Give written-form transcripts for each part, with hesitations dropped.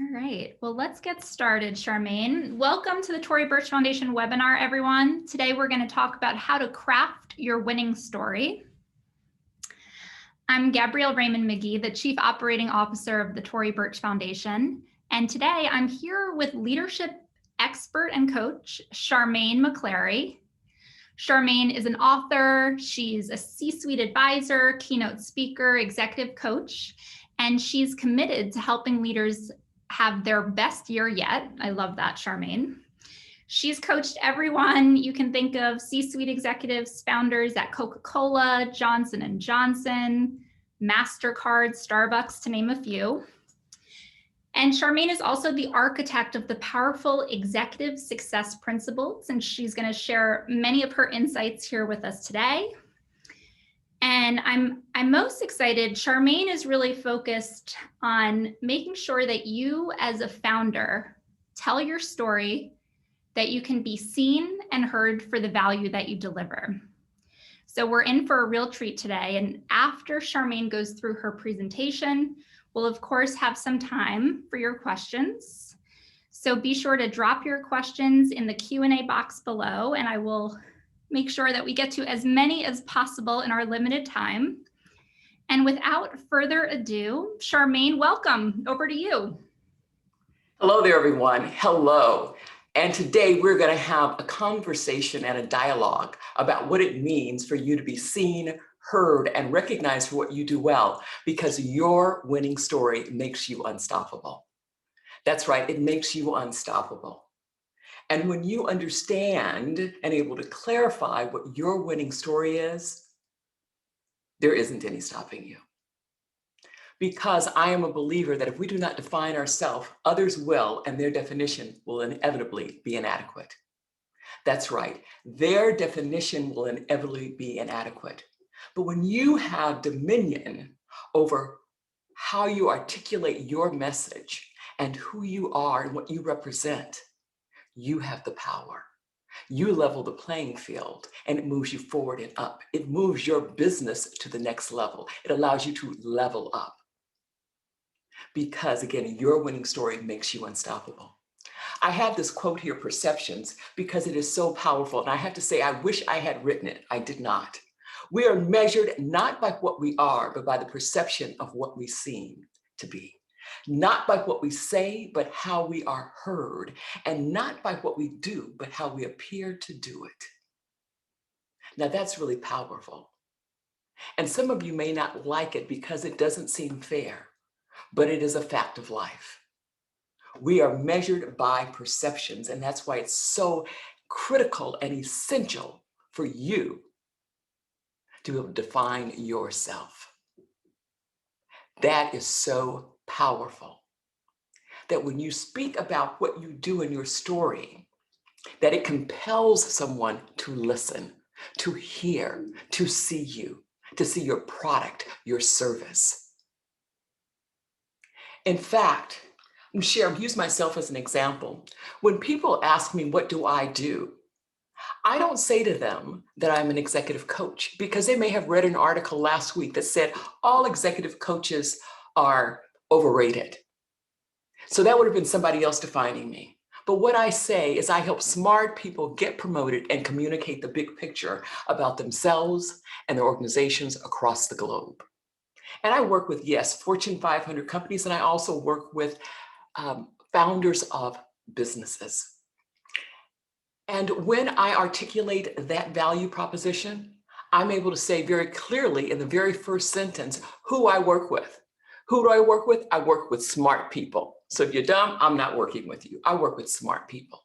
All right, well, let's get started, Charmaine. Welcome to the Tory Burch Foundation webinar, everyone. Today, we're going to talk about how to craft your winning story. I'm Gabrielle Raymond McGee, the Chief Operating Officer of the Tory Burch Foundation. And today, I'm here with leadership expert and coach, Charmaine McClarie. Charmaine is an author, she's a C-suite advisor, keynote speaker, executive coach, and she's committed to helping leaders have their best year yet. I love that, Charmaine. She's coached everyone you can think of, C-suite executives, founders at Coca Cola, Johnson & Johnson, MasterCard, Starbucks, to name a few. And Charmaine is also the architect of the powerful executive success principles, and she's going to share many of her insights here with us today. And I'm most excited. Charmaine is really focused on making sure that you as a founder tell your story, that you can be seen and heard for the value that you deliver. So we're in for a real treat today. And after Charmaine goes through her presentation, we'll of course have some time for your questions. So be sure to drop your questions in the Q&A box below, and I will make sure that we get to as many as possible in our limited time. And without further ado, Charmaine, welcome. Over to you. Hello there, everyone. Hello. And today we're going to have a conversation and a dialogue about what it means for you to be seen, heard, and recognized for what you do well, because your winning story makes you unstoppable. That's right, it makes you unstoppable. And when you understand and able to clarify what your winning story is, there isn't any stopping you. Because I am a believer that if we do not define ourselves, others will, and their definition will inevitably be inadequate. That's right, their definition will inevitably be inadequate. But when you have dominion over how you articulate your message and who you are and what you represent, you have the power. You level the playing field and it moves you forward and up. It moves your business to the next level. It allows you to level up. Because again, your winning story makes you unstoppable. I have this quote here, perceptions, because it is so powerful. And I have to say, I wish I had written it. I did not. We are measured not by what we are, but by the perception of what we seem to be. Not by what we say, but how we are heard, and not by what we do, but how we appear to do it. Now that's really powerful. And some of you may not like it because it doesn't seem fair, but it is a fact of life. We are measured by perceptions, and that's why it's so critical and essential for you to be able to define yourself. That is so powerful, that when you speak about what you do in your story, that it compels someone to listen, to hear, to see you, to see your product, your service. In fact, I'm sure I'll use myself as an example. When people ask me, what do? I don't say to them that I'm an executive coach, because they may have read an article last week that said all executive coaches are overrated. So that would have been somebody else defining me. But what I say is I help smart people get promoted and communicate the big picture about themselves and their organizations across the globe. And I work with, yes, Fortune 500 companies, and I also work with founders of businesses. And when I articulate that value proposition, I'm able to say very clearly in the very first sentence who I work with. Who do I work with? I work with smart people. So if you're dumb, I'm not working with you. I work with smart people.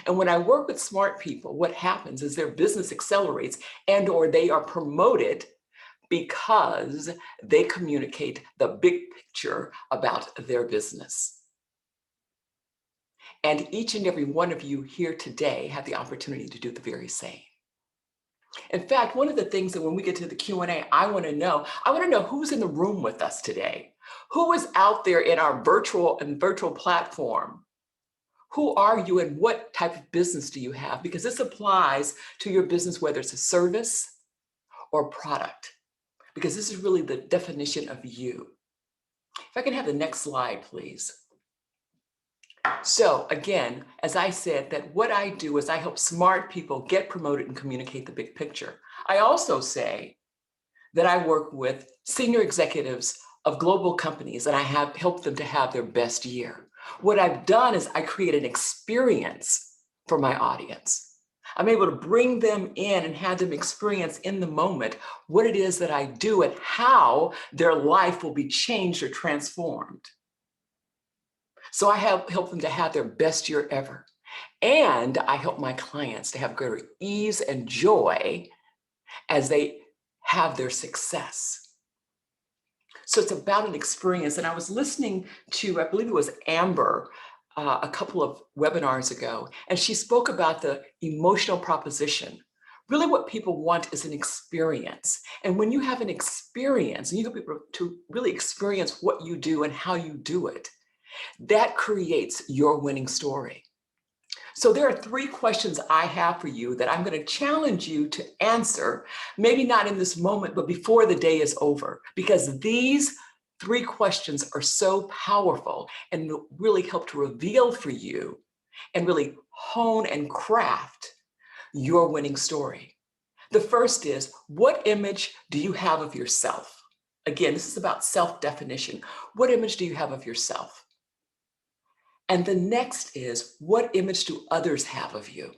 And when I work with smart people, what happens is their business accelerates and or they are promoted because they communicate the big picture about their business. And each and every one of you here today have the opportunity to do the very same. In fact, one of the things that when we get to the Q&A, I want to know who's in the room with us today. Who is out there in our virtual platform? Who are you and what type of business do you have? Because this applies to your business, whether it's a service or product, because this is really the definition of you. If I can have the next slide, please. So again, as I said, that what I do is I help smart people get promoted and communicate the big picture. I also say that I work with senior executives of global companies and I have helped them to have their best year. What I've done is I create an experience for my audience. I'm able to bring them in and have them experience in the moment what it is that I do and how their life will be changed or transformed. So I help them to have their best year ever. And I help my clients to have greater ease and joy as they have their success. So it's about an experience. And I was listening to, I believe it was Amber, a couple of webinars ago, and she spoke about the emotional proposition. Really what people want is an experience. And when you have an experience, and you get people to really experience what you do and how you do it, that creates your winning story. So there are 3 questions I have for you that I'm going to challenge you to answer, maybe not in this moment, but before the day is over, because these 3 questions are so powerful and really help to reveal for you and really hone and craft your winning story. The first is, what image do you have of yourself? Again, this is about self-definition. What image do you have of yourself? And the next is, what image do others have of you?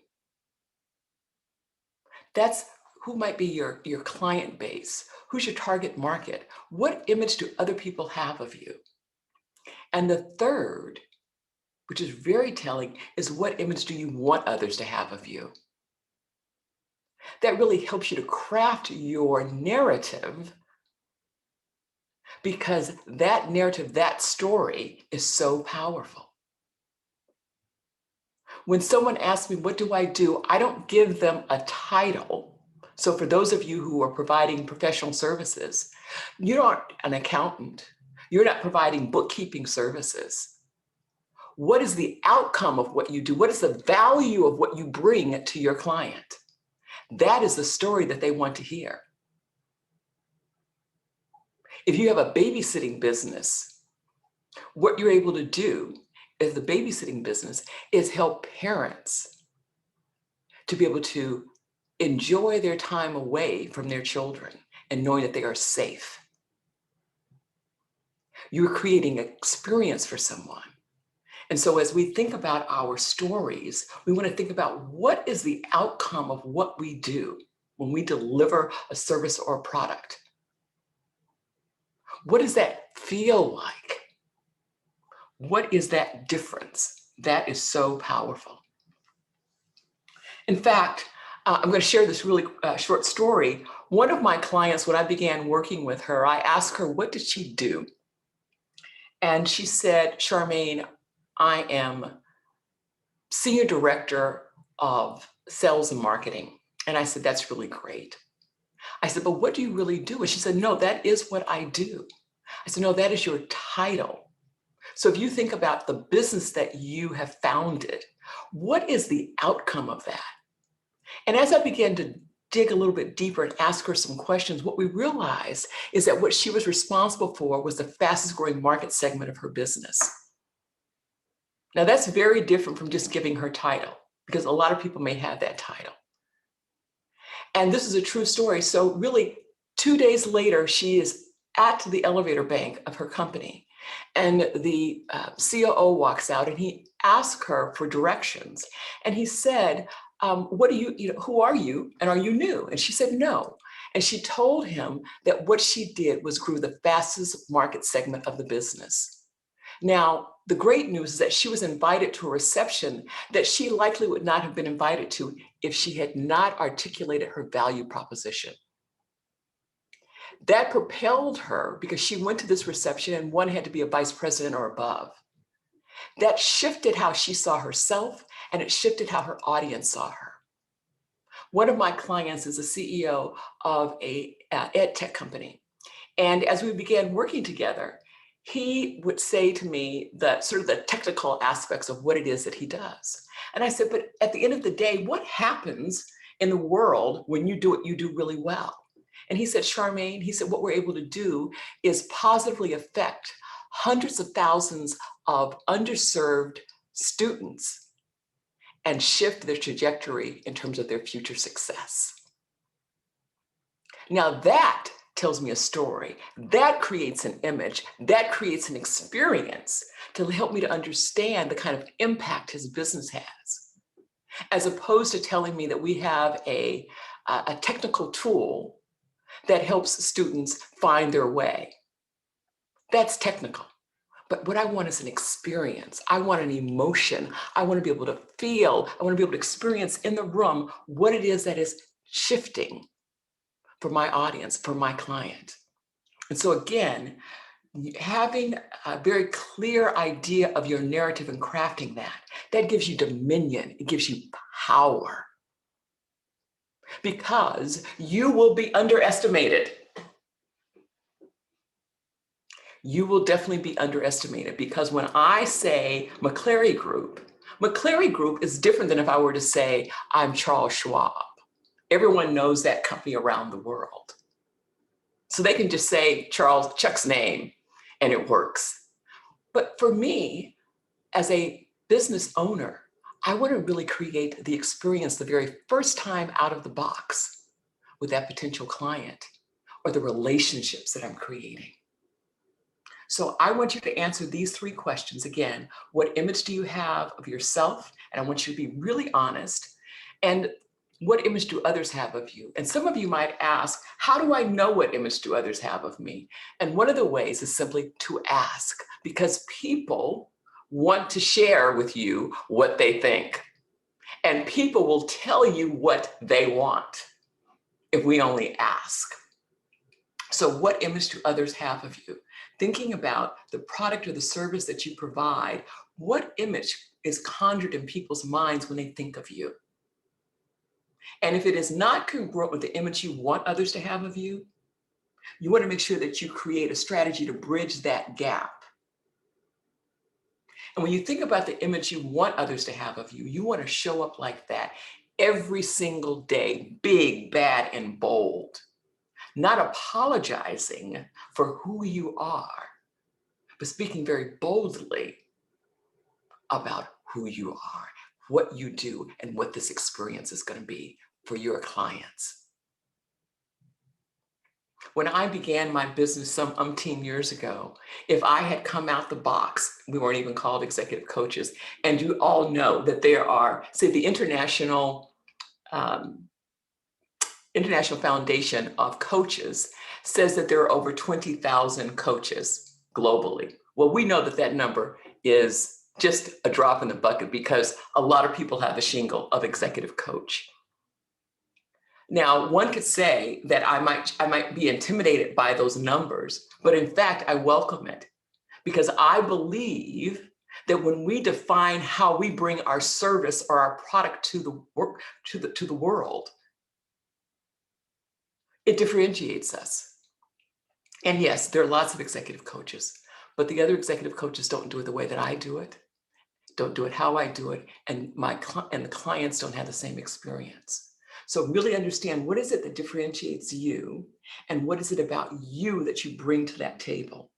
That's who might be your client base. Who's your target market? What image do other people have of you? And the third, which is very telling, is what image do you want others to have of you? That really helps you to craft your narrative, because that narrative, that story is so powerful. When someone asks me, what do? I don't give them a title. So for those of you who are providing professional services, you're not an accountant. You're not providing bookkeeping services. What is the outcome of what you do? What is the value of what you bring to your client? That is the story that they want to hear. If you have a babysitting business, what you're able to do as the babysitting business is help parents to be able to enjoy their time away from their children and knowing that they are safe. You're creating an experience for someone. And so as we think about our stories, we want to think about what is the outcome of what we do when we deliver a service or a product. What does that feel like? What is that difference? That is so powerful. In fact, I'm going to share this really short story. One of my clients, when I began working with her, I asked her, what did she do? And she said, Charmaine, I am Senior Director of Sales and Marketing. And I said, that's really great. I said, but what do you really do? And she said, no, that is what I do. I said, no, that is your title. So if you think about the business that you have founded, what is the outcome of that? And as I began to dig a little bit deeper and ask her some questions, what we realized is that what she was responsible for was the fastest growing market segment of her business. Now that's very different from just giving her title, because a lot of people may have that title. And this is a true story. So really 2 days later, she is at the elevator bank of her company. And the COO walks out and he asks her for directions. And he said, what do you know, who are you? And are you new? And she said, no. And she told him that what she did was grew the fastest market segment of the business. Now, the great news is that she was invited to a reception that she likely would not have been invited to if she had not articulated her value proposition. That propelled her, because she went to this reception and one had to be a vice president or above. That shifted how she saw herself, and it shifted how her audience saw her. One of my clients is a CEO of a ed tech company. And as we began working together, he would say to me that sort of the technical aspects of what it is that he does. And I said, but at the end of the day, what happens in the world when you do what you do really well? And he said, Charmaine, he said, what we're able to do is positively affect hundreds of thousands of underserved students and shift their trajectory in terms of their future success. Now that tells me a story. That creates an image. That creates an experience to help me to understand the kind of impact his business has, as opposed to telling me that we have a technical tool that helps students find their way. That's technical. But what I want is an experience. I want an emotion. I want to be able to feel, I want to be able to experience in the room what it is that is shifting for my audience, for my client. And so again, having a very clear idea of your narrative and crafting that gives you dominion, it gives you power. Because you will be underestimated. You will definitely be underestimated, because when I say McClarie Group is different than if I were to say I'm Charles Schwab. Everyone knows that company around the world. So they can just say Chuck's name and it works. But for me, as a business owner, I want to really create the experience the very first time out of the box with that potential client or the relationships that I'm creating. So I want you to answer these 3 questions. Again, what image do you have of yourself? And I want you to be really honest. And what image do others have of you? And some of you might ask, how do I know what image do others have of me? And one of the ways is simply to ask, because people want to share with you what they think. And people will tell you what they want if we only ask. So what image do others have of you? Thinking about the product or the service that you provide, what image is conjured in people's minds when they think of you? And if it is not congruent with the image you want others to have of you, you want to make sure that you create a strategy to bridge that gap. And when you think about the image you want others to have of you, you want to show up like that every single day, big, bad, and bold. Not apologizing for who you are, but speaking very boldly about who you are, what you do, and what this experience is going to be for your clients. When I began my business some umpteen years ago, if I had come out the box, we weren't even called executive coaches, and you all know that there are, say, the International Foundation of Coaches says that there are over 20,000 coaches globally. Well, we know that that number is just a drop in the bucket because a lot of people have the shingle of executive coach. Now, one could say that I might be intimidated by those numbers, but in fact, I welcome it because I believe that when we define how we bring our service or our product to the world, it differentiates us. And yes, there are lots of executive coaches, but the other executive coaches don't do it the way that I do it, don't do it how I do it, and the clients don't have the same experience. So really understand, what is it that differentiates you, and what is it about you that you bring to that table?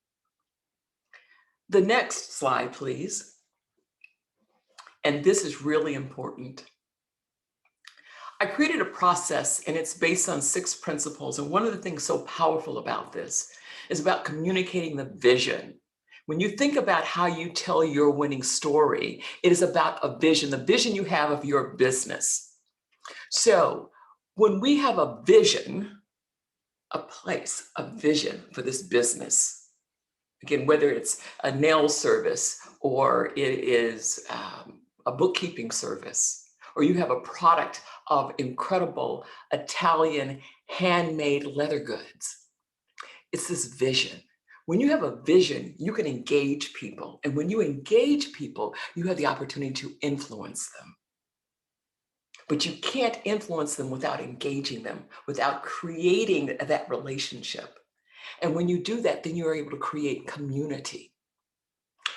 The next slide, please. And this is really important. I created a process, and it's based on 6 principles. And one of the things so powerful about this is about communicating the vision. When you think about how you tell your winning story, it is about a vision, the vision you have of your business. So when we have a vision, a vision for this business, again, whether it's a nail service or it is a bookkeeping service, or you have a product of incredible Italian handmade leather goods, it's this vision. When you have a vision, you can engage people. And when you engage people, you have the opportunity to influence them. But you can't influence them without engaging them, without creating that relationship. And when you do that, then you're able to create community.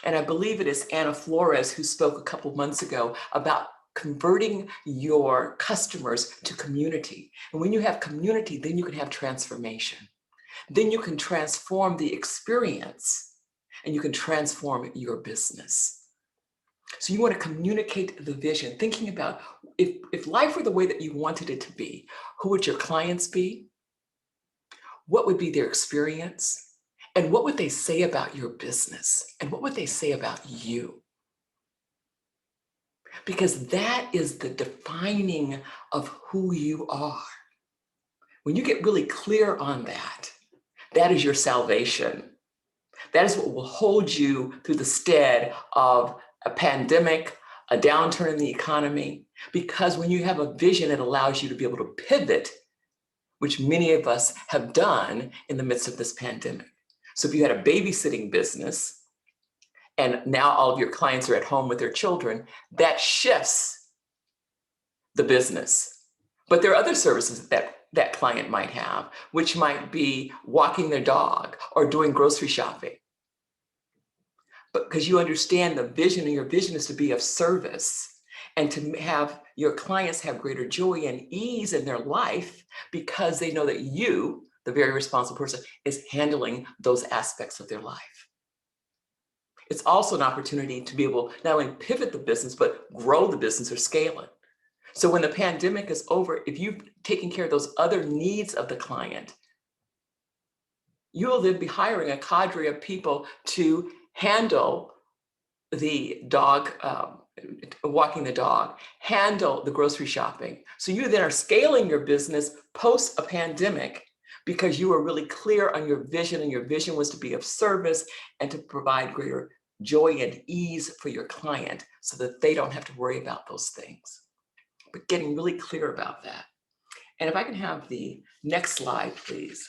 And I believe it is Anna Flores who spoke a couple months ago about converting your customers to community. And when you have community, then you can have transformation. Then you can transform the experience and you can transform your business. So you want to communicate the vision, thinking about if life were the way that you wanted it to be, who would your clients be? What would be their experience? And what would they say about your business? And what would they say about you? Because that is the defining of who you are. When you get really clear on that, that is your salvation. That is what will hold you through the stead of a pandemic, a downturn in the economy. Because when you have a vision, it allows you to be able to pivot, which many of us have done in the midst of this pandemic. So if you had a babysitting business and now all of your clients are at home with their children, that shifts the business. But there are other services that client might have, which might be walking their dog or doing grocery shopping. But because you understand the vision, and your vision is to be of service and to have your clients have greater joy and ease in their life because they know that you, the very responsible person, is handling those aspects of their life. It's also an opportunity to be able not only pivot the business, but grow the business or scale it. So when the pandemic is over, if you've taken care of those other needs of the client, you will then be hiring a cadre of people to handle the dog, walking the dog, handle the grocery shopping. So you then are scaling your business post a pandemic because you were really clear on your vision, and your vision was to be of service and to provide greater joy and ease for your client so that they don't have to worry about those things. But getting really clear about that. And if I can have the next slide, please.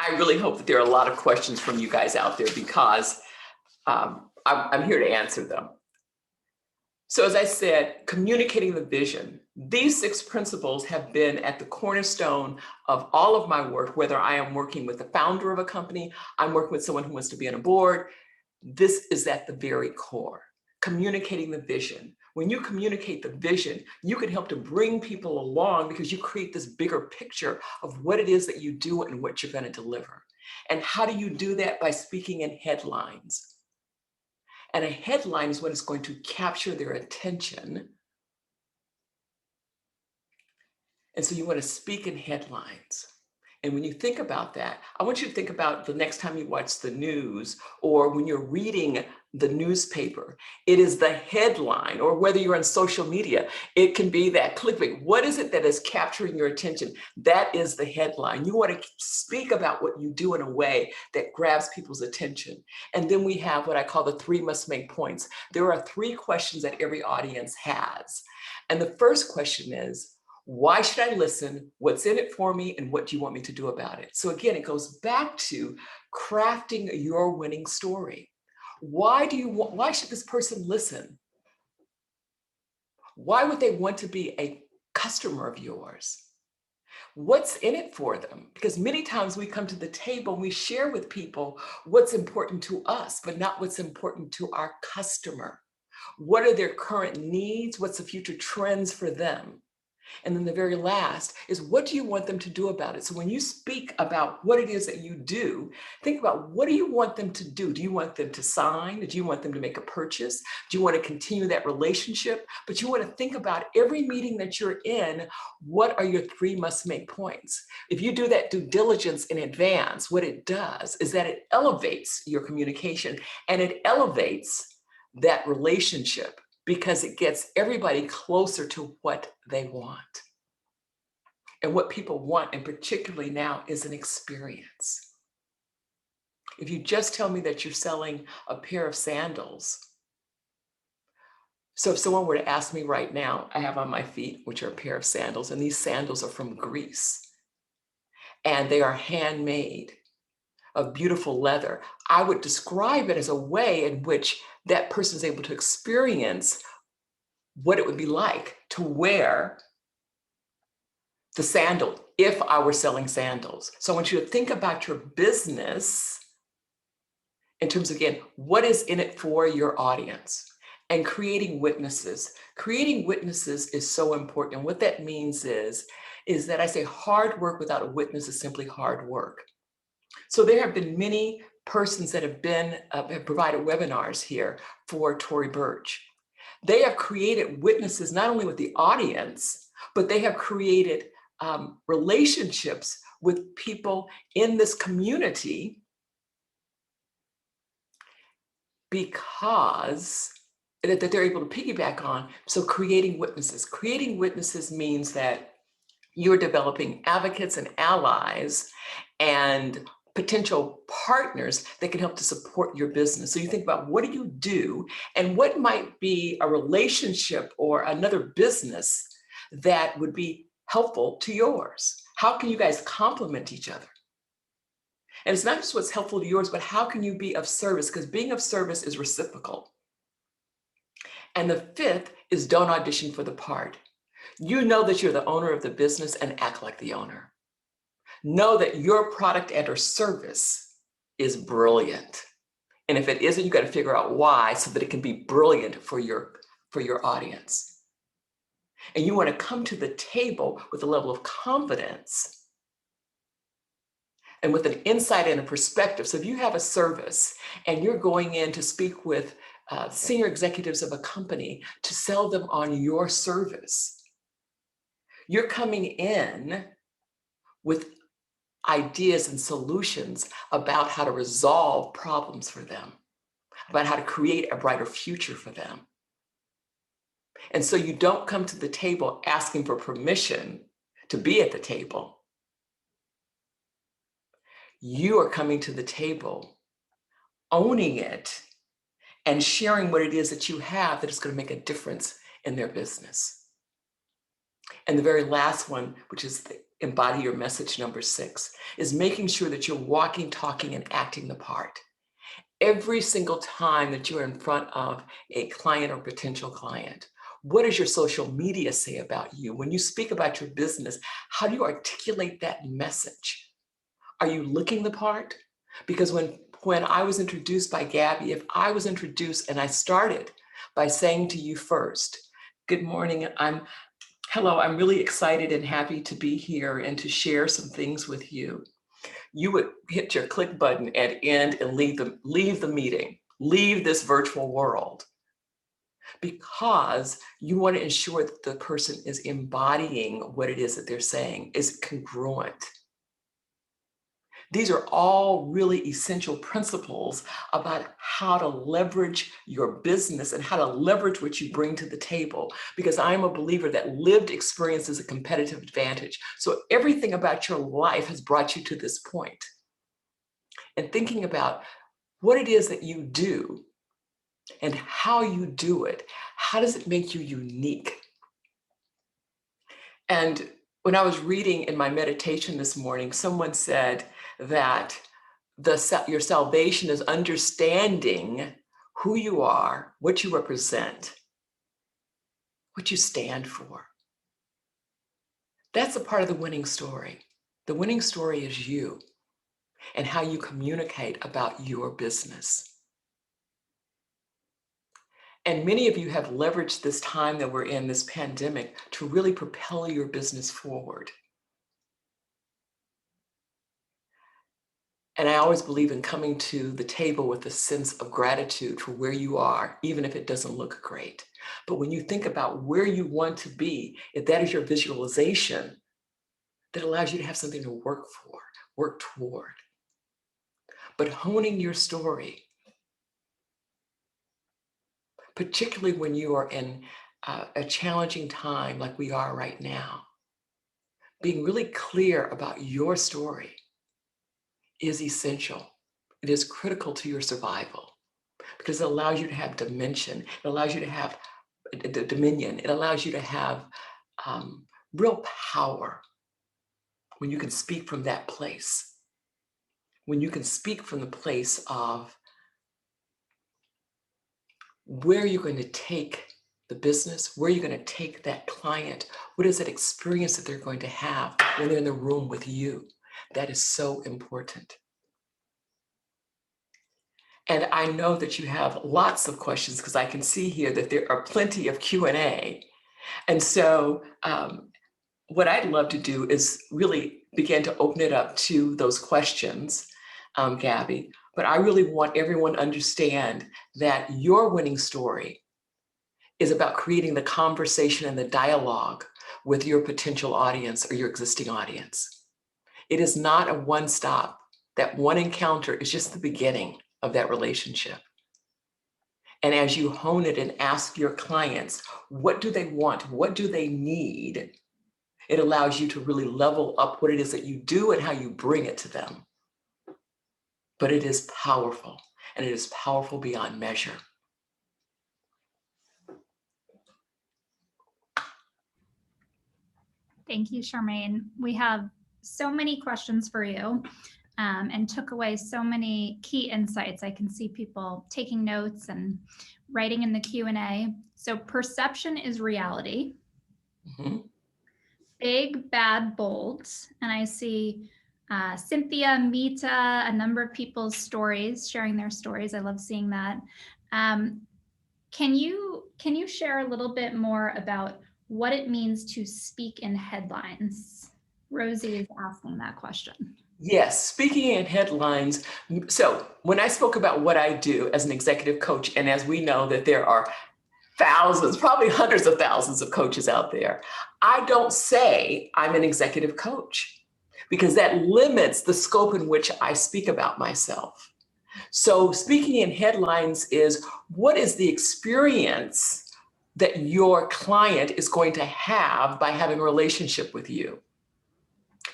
I really hope that there are a lot of questions from you guys out there because I'm here to answer them. So as I said, communicating the vision. These 6 principles have been at the cornerstone of all of my work, whether I am working with the founder of a company, I'm working with someone who wants to be on a board. This is at the very core, communicating the vision. When you communicate the vision, you can help to bring people along because you create this bigger picture of what it is that you do and what you're going to deliver. And how do you do that? By speaking in headlines. And a headline is what is going to capture their attention. And so you want to speak in headlines. And when you think about that, I want you to think about the next time you watch the news or when you're reading the newspaper. It is the headline, or whether you're on social media, it can be that clickbait. What is it that is capturing your attention? That is the headline. You want to speak about what you do in a way that grabs people's attention. And then we have what I call the 3 must-make points. There are 3 questions that every audience has. And the first question is, why should I listen? What's in it for me? And what do you want me to do about it? So again, it goes back to crafting your winning story. Why should this person listen? Why would they want to be a customer of yours? What's in it for them? Because many times we come to the table and we share with people what's important to us, but not what's important to our customer. What are their current needs? What's the future trends for them? And then the very last is, what do you want them to do about it? So when you speak about what it is that you do, think about, what do you want them to do? Do you want them to sign? Do you want them to make a purchase? Do you want to continue that relationship? But you want to think about every meeting that you're in, what are your 3 must-make points? If you do that due diligence in advance, what it does is that it elevates your communication and it elevates that relationship, because it gets everybody closer to what they want. And what people want, and particularly now, is an experience. If you just tell me that you're selling a pair of sandals, so if someone were to ask me right now, I have on my feet, which are a pair of sandals, and these sandals are from Greece, and they are handmade of beautiful leather, I would describe it as a way in which that person is able to experience what it would be like to wear the sandal if I were selling sandals. So I want you to think about your business in terms of, again, what is in it for your audience, and creating witnesses. Creating witnesses is so important. And what that means is that I say hard work without a witness is simply hard work. So there have been many persons that have provided webinars here for Tory Burch. They have created witnesses not only with the audience, but they have created relationships with people in this community because that they're able to piggyback on. So creating witnesses means that you're developing advocates and allies and potential partners that can help to support your business. So you think about, what do you do and what might be a relationship or another business that would be helpful to yours? How can you guys complement each other? And it's not just what's helpful to yours, but how can you be of service? Because being of service is reciprocal. And the fifth is, don't audition for the part. You know that you're the owner of the business and act like the owner. Know that your product and or service is brilliant. And if it isn't, you got to figure out why so that it can be brilliant for your audience. And you want to come to the table with a level of confidence and with an insight and a perspective. So if you have a service and you're going in to speak with senior executives of a company to sell them on your service, you're coming in with ideas and solutions about how to resolve problems for them, about how to create a brighter future for them. And so you don't come to the table asking for permission to be at the table. You are coming to the table, owning it, and sharing what it is that you have that is going to make a difference in their business. And the very last one, which is the embody your message, number 6, is making sure that you're walking, talking, and acting the part. Every single time that you're in front of a client or potential client, what does your social media say about you? When you speak about your business, how do you articulate that message? Are you looking the part? Because when I was introduced by Gabby, if I was introduced and I started by saying to you first, good morning, hello, I'm really excited and happy to be here and to share some things with you. You would hit your click button at end and leave the meeting, leave this virtual world, because you want to ensure that the person is embodying what it is that they're saying, is congruent. These are all really essential principles about how to leverage your business and how to leverage what you bring to the table, because I'm a believer that lived experience is a competitive advantage. So everything about your life has brought you to this point. And thinking about what it is that you do and how you do it, how does it make you unique? And when I was reading in my meditation this morning, someone said that your salvation is understanding who you are, what you represent, what you stand for. That's a part of the winning story. The winning story is you and how you communicate about your business. And many of you have leveraged this time that we're in, this pandemic, to really propel your business forward. And I always believe in coming to the table with a sense of gratitude for where you are, even if it doesn't look great. But when you think about where you want to be, if that is your visualization, that allows you to have something to work for, work toward. But honing your story, particularly when you are in a challenging time like we are right now, being really clear about your story is essential. It is critical to your survival because it allows you to have dimension. It allows you to have dominion. It allows you to have real power when you can speak from that place. When you can speak from the place of where you're going to take the business, where you're going to take that client, what is that experience that they're going to have when they're in the room with you. That is so important. And I know that you have lots of questions because I can see here that there are plenty of Q&A. And so what I'd love to do is really begin to open it up to those questions, Gabby. But I really want everyone to understand that your winning story is about creating the conversation and the dialogue with your potential audience or your existing audience. It is not a one-stop. That one encounter is just the beginning of that relationship. And as you hone it and ask your clients, what do they want? What do they need? It allows you to really level up what it is that you do and how you bring it to them. But it is powerful, and it is powerful beyond measure. Thank you, Charmaine. We have so many questions for you, and took away so many key insights. I can see people taking notes and writing in the Q&A. So perception is reality. Mm-hmm. Big, bad, bold. And I see Cynthia, Mita, a number of people's stories, sharing their stories. I love seeing that. Can you share a little bit more about what it means to speak in headlines? Rosie is asking that question. Yes, speaking in headlines. So when I spoke about what I do as an executive coach, and as we know that there are thousands, probably hundreds of thousands of coaches out there, I don't say I'm an executive coach because that limits the scope in which I speak about myself. So speaking in headlines is, what is the experience that your client is going to have by having a relationship with you?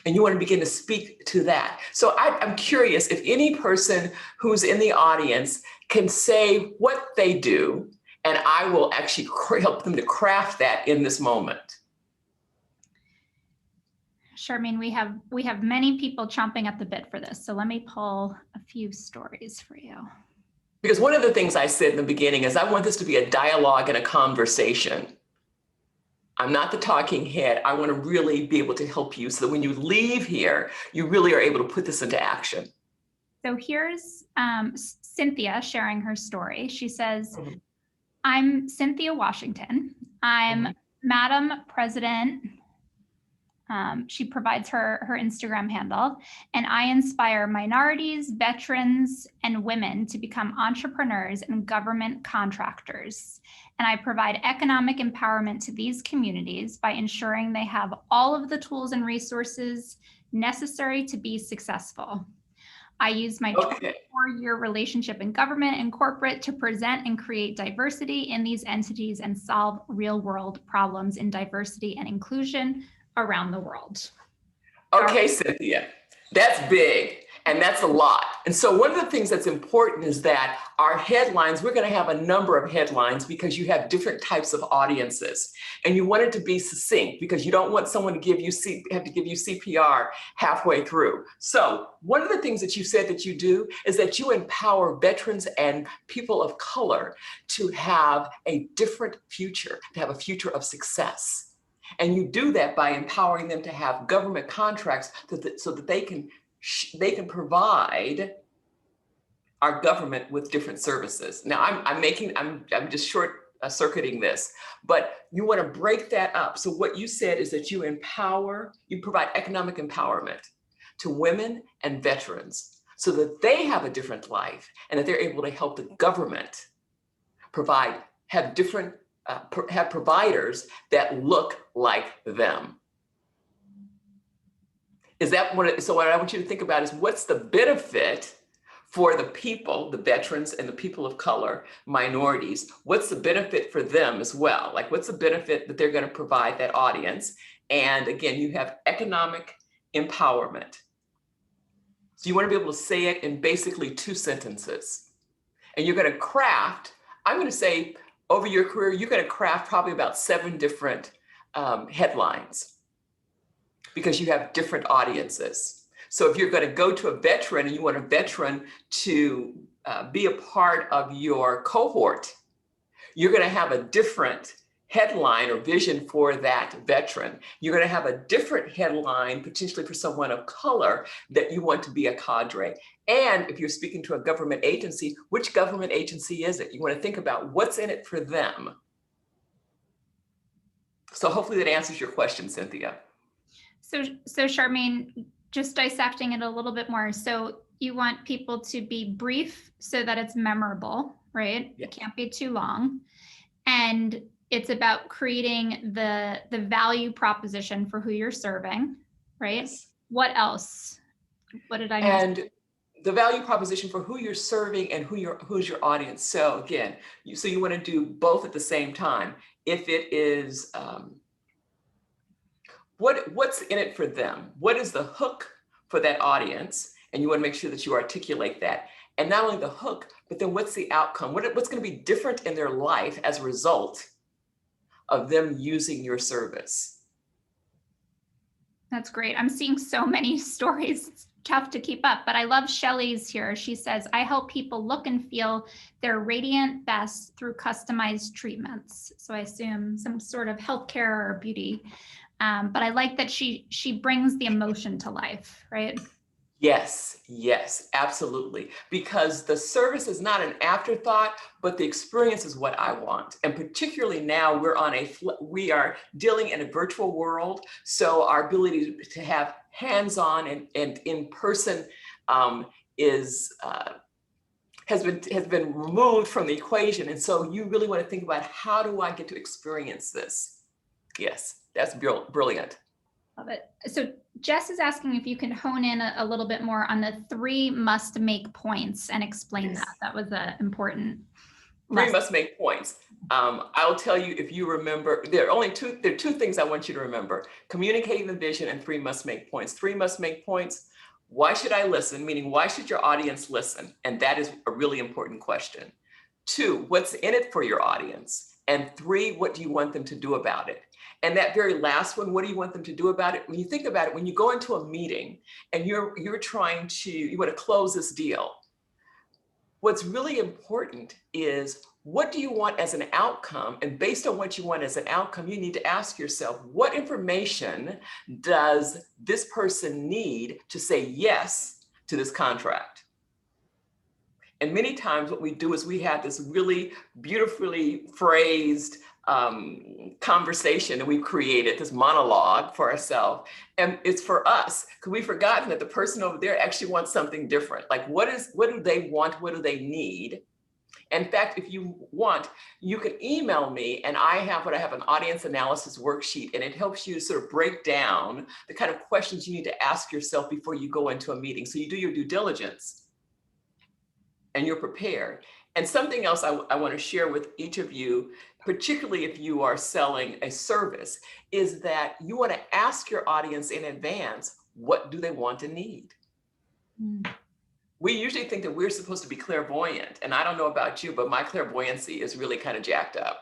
And you want to begin to speak to that. So I'm curious if any person who's in the audience can say what they do, and I will actually help them to craft that in this moment. Charmaine, we have many people chomping at the bit for this. So let me pull a few stories for you. Because one of the things I said in the beginning is I want this to be a dialogue and a conversation. I'm not the talking head. I want to really be able to help you so that when you leave here, you really are able to put this into action. So here's Cynthia sharing her story. She says, Mm-hmm. I'm Cynthia Washington. I'm Madam President. She provides her Instagram handle, and I inspire minorities, veterans, and women to become entrepreneurs and government contractors. And I provide economic empowerment to these communities by ensuring they have all of the tools and resources necessary to be successful. I use my 24-year relationship in government and corporate to present and create diversity in these entities and solve real-world problems in diversity and inclusion around the world. Okay, Cynthia, that's big and that's a lot. And so one of the things that's important is that our headlines, we're going to have a number of headlines because you have different types of audiences, and you want it to be succinct because you don't want someone to have to give you CPR halfway through. So one of the things that you said that you do is that you empower veterans and people of color to have a different future, to have a future of success. And you do that by empowering them to have government contracts so that they can provide our government with different services. Now I'm just short circuiting this, but you want to break that up. So what you said is that you provide economic empowerment to women and veterans so that they have a different life and that they're able to help the government have providers that look like them. So what I want you to think about is what's the benefit for the people, the veterans and the people of color, minorities, what's the benefit for them as well? Like what's the benefit that they're going to provide that audience? And again, you have economic empowerment. So you want to be able to say it in basically 2 sentences. And you're going to craft, I'm going to say, over your career, you're going to craft probably about 7 different headlines because you have different audiences. So if you're going to go to a veteran and you want a veteran to be a part of your cohort, you're going to have a different headline or vision for that veteran. You're going to have a different headline potentially for someone of color that you want to be a cadre. And if you're speaking to a government agency, which government agency is it? You want to think about what's in it for them. So hopefully that answers your question, Cynthia. So Charmaine, just dissecting it a little bit more. So you want people to be brief so that it's memorable, right? Yes. It can't be too long. And it's about creating the value proposition for who you're serving, right? Yes. What else? What did I miss? And the value proposition for who you're serving and who's your audience. So again, you want to do both at the same time. If it is what's in it for them? What is the hook for that audience? And you want to make sure that you articulate that. And not only the hook, but then what's the outcome? What's going to be different in their life as a result of them using your service? That's great. I'm seeing so many stories. It's tough to keep up, but I love Shelley's here. She says, I help people look and feel their radiant best through customized treatments. So I assume some sort of healthcare or beauty. But I like that she brings the emotion to life, right? Yes, yes, absolutely. Because the service is not an afterthought, but the experience is what I want. And particularly now we are dealing in a virtual world. So our ability to have hands-on and in person has been removed from the equation. And so you really want to think about, how do I get to experience this? Yes, that's brilliant. Love it. So Jess is asking if you can hone in a little bit more on the 3 must-make points and explain Yes. that. That was an important 3 lesson. must-make points. I'll tell you, if you remember, there are 2 things I want you to remember: communicating the vision and 3 must-make points. 3 must-make points. Why should I listen? Meaning, why should your audience listen? And that is a really important question. 2, what's in it for your audience? And 3, what do you want them to do about it? And that very last one, what do you want them to do about it? When you think about it, when you go into a meeting and you want to close this deal, what's really important is, what do you want as an outcome? And based on what you want as an outcome, you need to ask yourself, what information does this person need to say yes to this contract? And many times what we do is we have this really beautifully phrased conversation that we've created, this monologue for ourselves. And it's for us, because we've forgotten that the person over there actually wants something different. Like, what do they want? What do they need? In fact, if you want, you can email me, and I have an audience analysis worksheet, and it helps you sort of break down the kind of questions you need to ask yourself before you go into a meeting. So you do your due diligence and you're prepared. And something else I want to share with each of you, particularly if you are selling a service, is that you want to ask your audience in advance, what do they want and need? Mm. We usually think that we're supposed to be clairvoyant. And I don't know about you, but my clairvoyancy is really kind of jacked up.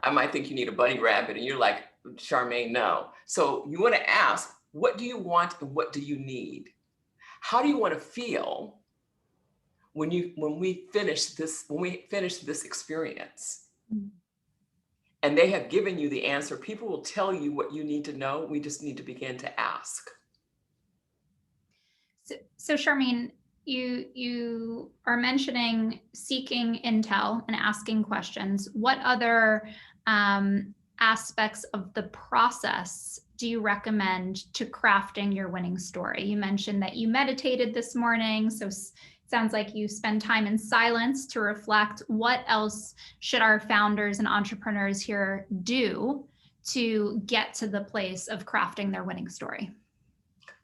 I might think you need a bunny rabbit, and you're like, Charmaine, no. So you want to ask, what do you want and what do you need? How do you want to feel when we finish this experience? Mm. And they have given you the answer. People will tell you what you need to know. We just need to begin to ask. So Charmaine, you are mentioning seeking intel and asking questions. What other aspects of the process do you recommend to crafting your winning story? You mentioned that you meditated this morning, so sounds like you spend time in silence to reflect. What else should our founders and entrepreneurs here do to get to the place of crafting their winning story?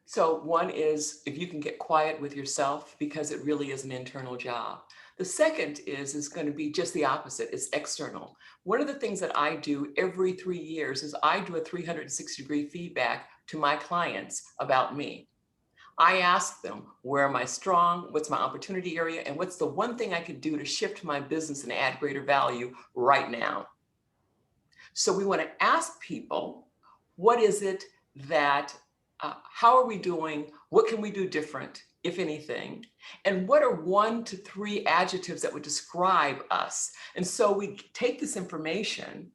So one is, if you can get quiet with yourself, because it really is an internal job. The second is going to be just the opposite. It's external. One of the things that I do every 3 years is I do a 360-degree feedback to my clients about me. I ask them, where am I strong? What's my opportunity area? And what's the one thing I could do to shift my business and add greater value right now? So we want to ask people, what is it that, how are we doing? What can we do different, if anything? And what are 1 to 3 adjectives that would describe us? And so we take this information,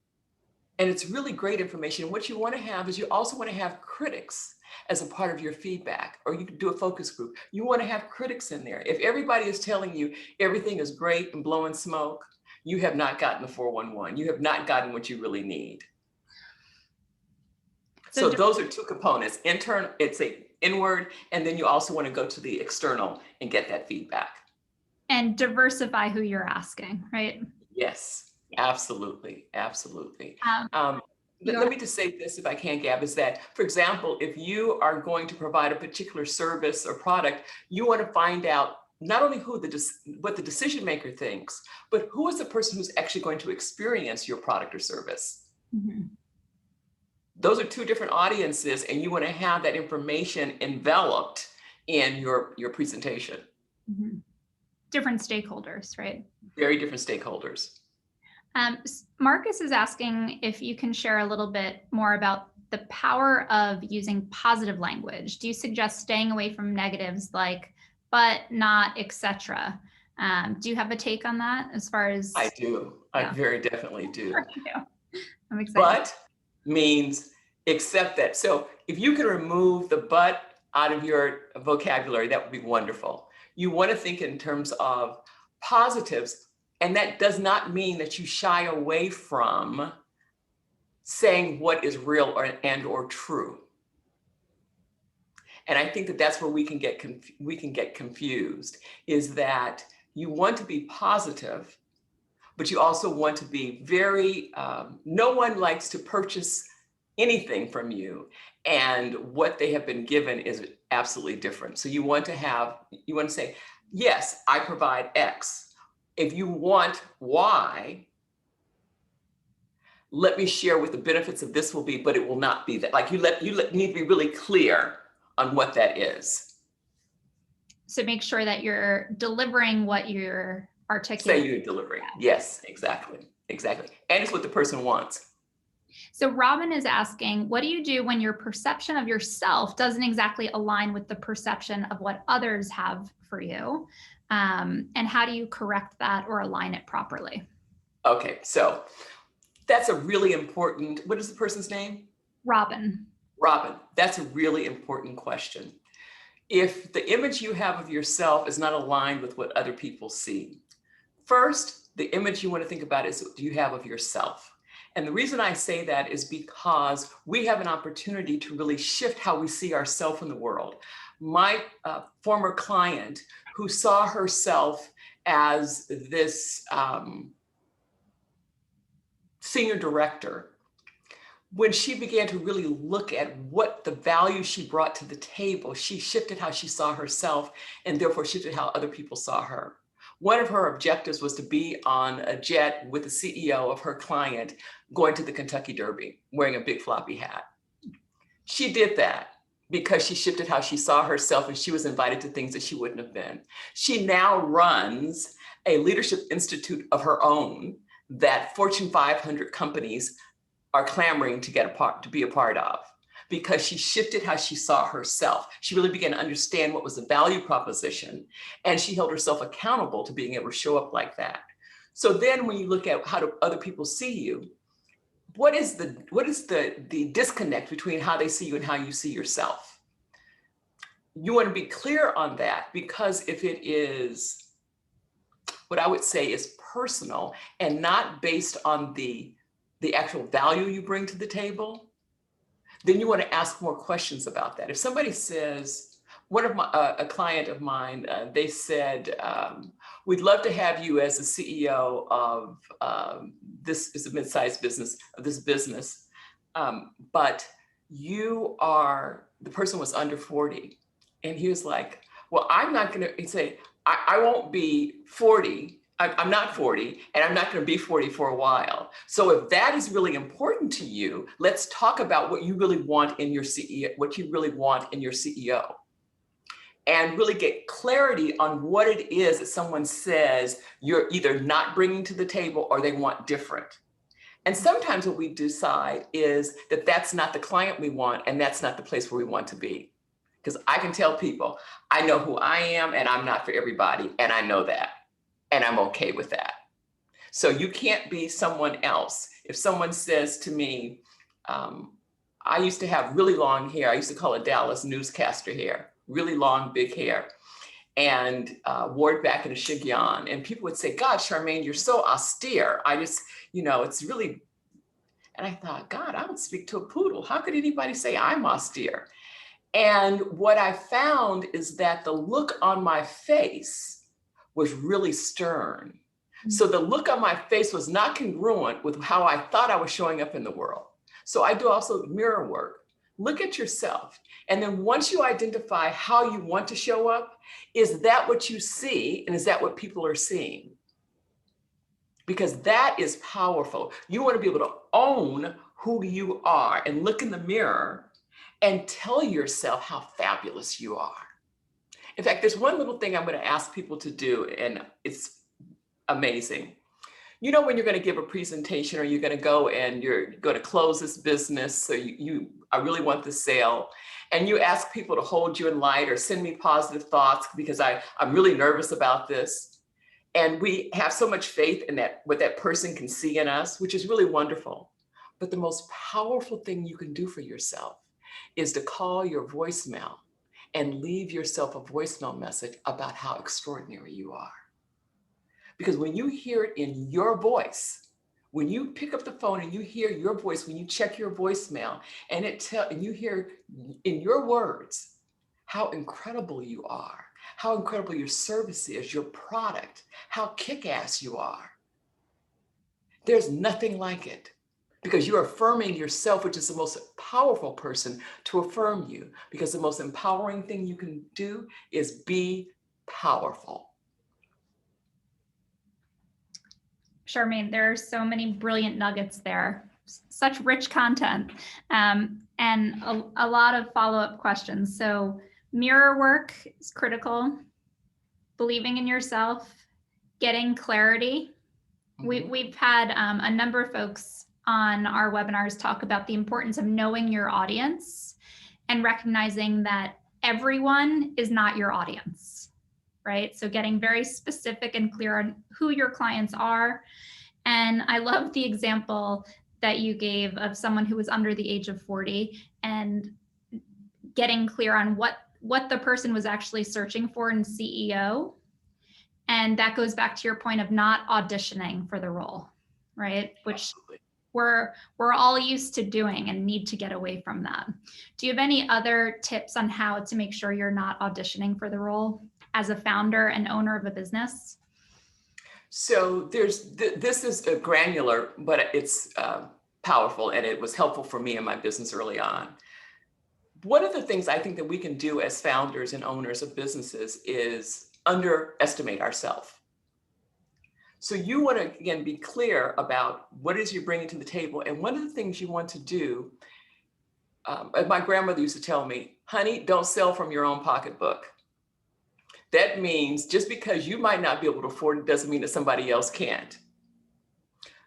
and it's really great information. And what you want to have is, you also want to have critics as a part of your feedback, or you can do a focus group. You want to have critics in there. If everybody is telling you everything is great and blowing smoke, you have not gotten the 411. You have not gotten what you really need. So those are 2 components. Internal, it's a inward, and then you also want to go to the external and get that feedback. And diversify who you're asking, right? Yes, absolutely, absolutely. Um, Let me just say this, if I can, Gab, is that, for example, if you are going to provide a particular service or product, you want to find out not only what the decision maker thinks, but who is the person who's actually going to experience your product or service. mhm. Those are two different audiences, and you want to have that information enveloped in your presentation. Mhm. Different stakeholders, right? Very different stakeholders. Marcus is asking if you can share a little bit more about the power of using positive language. Do you suggest staying away from negatives like but, not, etc.? Do you have a take on that as far as? I do. Yeah. I very definitely do. I'm excited. But means accept that. So if you can remove the but out of your vocabulary, that would be wonderful. You want to think in terms of positives, and that does not mean that you shy away from saying what is real or true. And I think that that's where we can get confused, is that you want to be positive, but you also want to be very, no one likes to purchase anything from you, and what they have been given is absolutely different. So you want to say, yes, I provide X. If you want Y, let me share what the benefits of this will be, but it will not be that. Like you need to be really clear on what that is. So make sure that you're delivering what you're articulating. Say you're delivering. Yes, exactly. Exactly. And it's what the person wants. So Robin is asking, what do you do when your perception of yourself doesn't exactly align with the perception of what others have for you? And how do you correct that or align it properly? Okay, so that's a really important, what is the person's name? Robin. Robin, that's a really important question. If the image you have of yourself is not aligned with what other people see, first, the image you want to think about is what do you have of yourself? And the reason I say that is because we have an opportunity to really shift how we see ourselves in the world. My former client who saw herself as this senior director, when she began to really look at what the value she brought to the table, she shifted how she saw herself and therefore shifted how other people saw her. One of her objectives was to be on a jet with the CEO of her client going to the Kentucky Derby, wearing a big floppy hat. She did that because she shifted how she saw herself, and she was invited to things that she wouldn't have been. She now runs a leadership institute of her own that Fortune 500 companies are clamoring to be a part of, because she shifted how she saw herself. She really began to understand what was the value proposition, and she held herself accountable to being able to show up like that. So then when you look at how do other people see you, what is the disconnect between how they see you and how you see yourself? You want to be clear on that, because if it is what I would say is personal and not based on the actual value you bring to the table, then you want to ask more questions about that. If somebody says, a client of mine, they said, we'd love to have you as the CEO of this is a mid-sized business, of this business, but the person was under 40. And he was like, well, I'm not going to, he'd say, I won't be 40. I'm not 40, and I'm not going to be 40 for a while. So if that is really important to you, let's talk about what you really want in your CEO, and really get clarity on what it is that someone says you're either not bringing to the table or they want different. And sometimes what we decide is that that's not the client we want, and that's not the place where we want to be. Because I can tell people, I know who I am, and I'm not for everybody, and I know that. And I'm okay with that. So you can't be someone else. If someone says to me, I used to have really long hair. I used to call it Dallas newscaster hair, really long, big hair, and wore it back in a chignon. And people would say, God, Charmaine, you're so austere. I just, it's really, and I thought, God, I would speak to a poodle. How could anybody say I'm austere? And what I found is that the look on my face was really stern. So the look on my face was not congruent with how I thought I was showing up in the world. So I do also mirror work. Look at yourself. And then once you identify how you want to show up, is that what you see? And is that what people are seeing? Because that is powerful. You want to be able to own who you are and look in the mirror and tell yourself how fabulous you are. In fact, there's one little thing I'm going to ask people to do, and it's amazing. You know, when you're going to give a presentation or you're going to go and you're going to close this business, so I really want this sale, and you ask people to hold you in light or send me positive thoughts because I'm really nervous about this. And we have so much faith in that, what that person can see in us, which is really wonderful. But the most powerful thing you can do for yourself is to call your voicemail and leave yourself a voicemail message about how extraordinary you are. Because when you hear it in your voice, when you pick up the phone and you hear your voice, when you check your voicemail and you hear in your words how incredible you are, how incredible your service is, your product, how kick-ass you are, there's nothing like it. Because you're affirming yourself, which is the most powerful person to affirm you. Because the most empowering thing you can do is be powerful. Charmaine, there are so many brilliant nuggets there, such rich content, and a lot of follow-up questions. So mirror work is critical, believing in yourself, getting clarity. We've had a number of folks on our webinars talk about the importance of knowing your audience and recognizing that everyone is not your audience, right? So getting very specific and clear on who your clients are. And I love the example that you gave of someone who was under the age of 40 and getting clear on what the person was actually searching for in CEO. And that goes back to your point of not auditioning for the role, right? Which we're all used to doing and need to get away from that. Do you have any other tips on how to make sure you're not auditioning for the role as a founder and owner of a business? So this is a granular, but it's powerful, and it was helpful for me in my business early on. One of the things I think that we can do as founders and owners of businesses is underestimate ourselves. So you want to, again, be clear about what it is you're bringing to the table. And one of the things you want to do, my grandmother used to tell me, honey, don't sell from your own pocketbook. That means just because you might not be able to afford it doesn't mean that somebody else can't.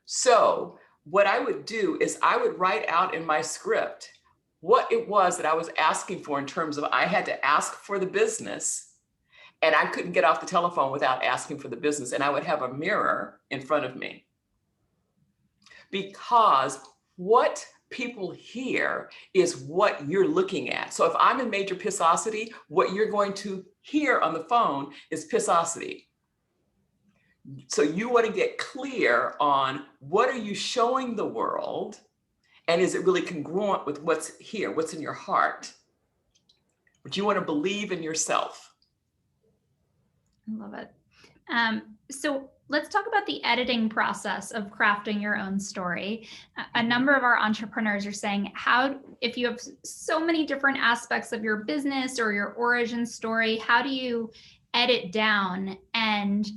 So what I would do is I would write out in my script what it was that I was asking for in terms of I had to ask for the business. And I couldn't get off the telephone without asking for the business. And I would have a mirror in front of me. Because what people hear is what you're looking at. So if I'm in major pissosity, what you're going to hear on the phone is pissosity. So you want to get clear on what are you showing the world? And is it really congruent with what's here, what's in your heart? But you want to believe in yourself. I love it. So let's talk about the editing process of crafting your own story. A number of our entrepreneurs are saying, if you have so many different aspects of your business or your origin story, how do you edit down and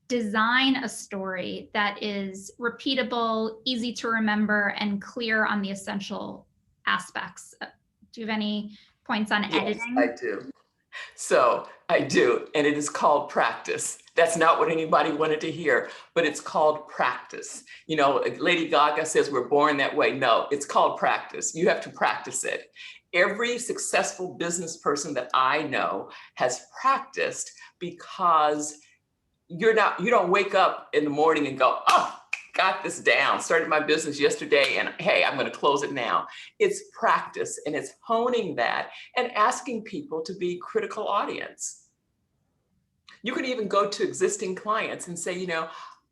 design a story that is repeatable, easy to remember, and clear on the essential aspects? Do you have any points on editing? Yes, I do. So I do, and it is called practice. That's not what anybody wanted to hear, but it's called practice. You know, Lady Gaga says we're born that way. No, it's called practice. You have to practice it. Every successful business person that I know has practiced, because you don't wake up in the morning and go, oh, got this down, started my business yesterday, and hey, I'm going to close it now. It's practice, and it's honing that and asking people to be critical audience. You could even go to existing clients and say, you know,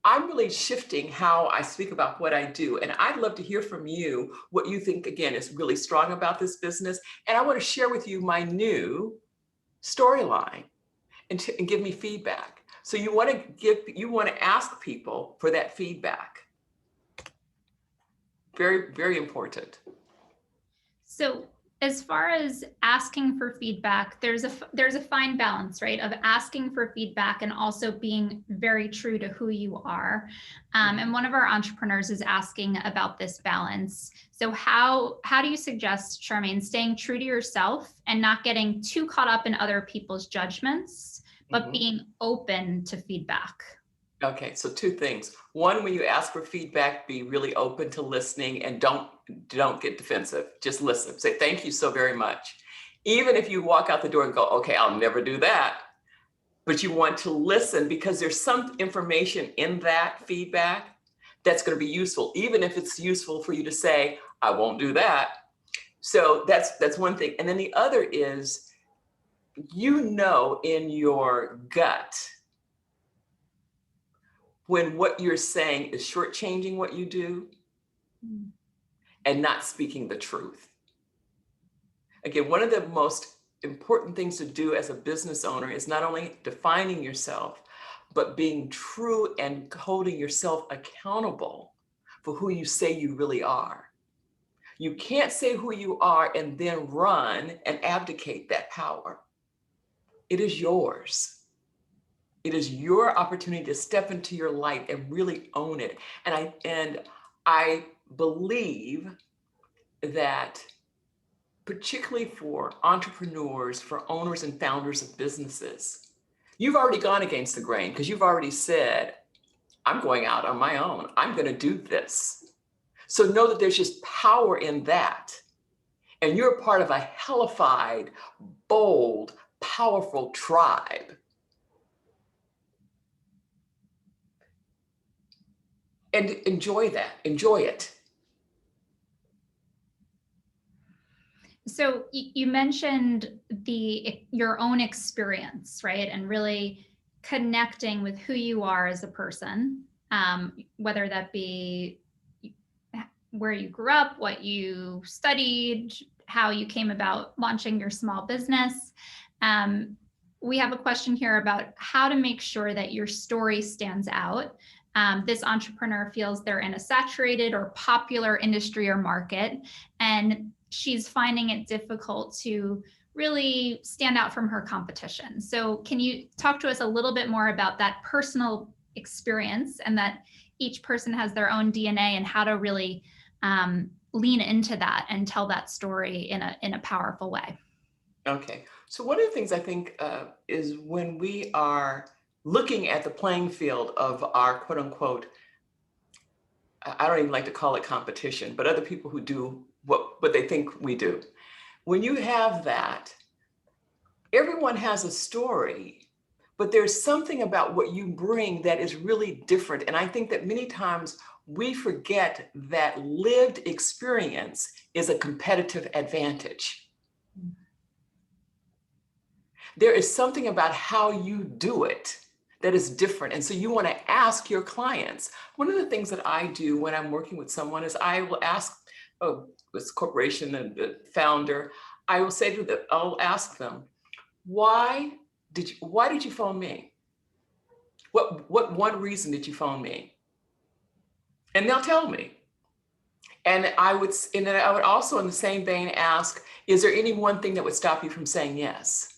I'm really shifting how I speak about what I do. And I'd love to hear from you what you think, again, is really strong about this business. And I want to share with you my new storyline and give me feedback. So you want to ask people for that feedback. Very, very important. So as far as asking for feedback, there's a fine balance, right, of asking for feedback and also being very true to who you are. And one of our entrepreneurs is asking about this balance. So how do you suggest, Charmaine, staying true to yourself and not getting too caught up in other people's judgments, but being open to feedback? Okay, so two things. One, when you ask for feedback, be really open to listening and don't get defensive. Just listen. Say, thank you so very much. Even if you walk out the door and go, okay, I'll never do that. But you want to listen because there's some information in that feedback that's going to be useful, even if it's useful for you to say, I won't do that. So that's one thing. And then the other is, in your gut, when what you're saying is shortchanging what you do and not speaking the truth. Again, one of the most important things to do as a business owner is not only defining yourself, but being true and holding yourself accountable for who you say you really are. You can't say who you are and then run and abdicate that power. It is yours. It is your opportunity to step into your light and really own it. And I believe that particularly for entrepreneurs, for owners and founders of businesses, you've already gone against the grain because you've already said, I'm going out on my own. I'm going to do this. So know that there's just power in that. And you're part of a hellified, bold, powerful tribe. And enjoy that, enjoy it. So you mentioned your own experience, right? And really connecting with who you are as a person, whether that be where you grew up, what you studied, how you came about launching your small business. We have a question here about how to make sure that your story stands out. This entrepreneur feels they're in a saturated or popular industry or market, and she's finding it difficult to really stand out from her competition. So can you talk to us a little bit more about that personal experience and that each person has their own DNA and how to really lean into that and tell that story in a powerful way? Okay, so one of the things I think is when we are looking at the playing field of our quote unquote, I don't even like to call it competition, but other people who do what they think we do. When you have that, everyone has a story, but there's something about what you bring that is really different. And I think that many times we forget that lived experience is a competitive advantage. There is something about how you do it that is different. And so you want to ask your clients. One of the things that I do when I'm working with someone is I will ask this corporation and the founder, I will say to them, I'll ask them, why did you phone me? What one reason did you phone me? And they'll tell me. And I would also in the same vein ask, is there any one thing that would stop you from saying yes?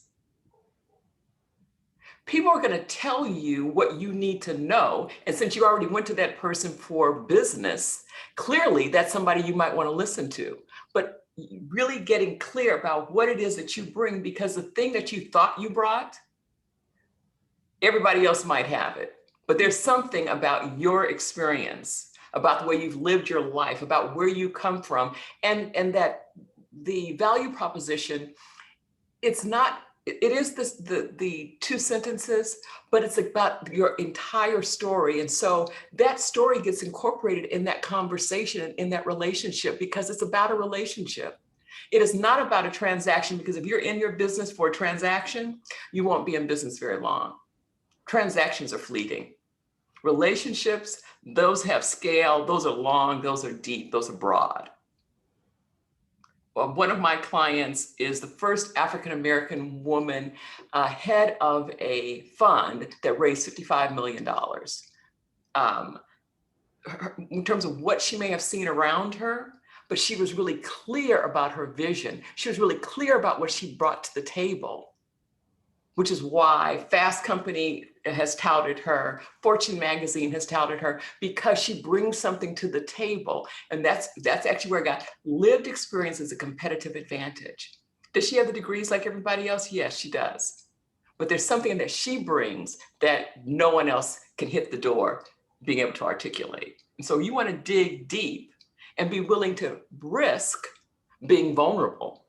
People are going to tell you what you need to know. And since you already went to that person for business, clearly that's somebody you might want to listen to. But really getting clear about what it is that you bring, because the thing that you thought you brought, everybody else might have it. But there's something about your experience, about the way you've lived your life, about where you come from, and that the value proposition, it is the two sentences, but it's about your entire story. And so that story gets incorporated in that conversation, in that relationship, because it's about a relationship. It is not about a transaction, because if you're in your business for a transaction, you won't be in business very long. Transactions are fleeting. Relationships, those have scale, those are long, those are deep, those are broad. Well, one of my clients is the first African-American woman head of a fund that raised $55 million. In terms of what she may have seen around her, but she was really clear about her vision. She was really clear about what she brought to the table, which is why Fast Company has touted her, Fortune magazine has touted her, because she brings something to the table. And that's actually where I got lived experience as a competitive advantage. Does she have the degrees like everybody else? Yes, she does. But there's something that she brings that no one else can hit the door being able to articulate. And so you want to dig deep and be willing to risk being vulnerable.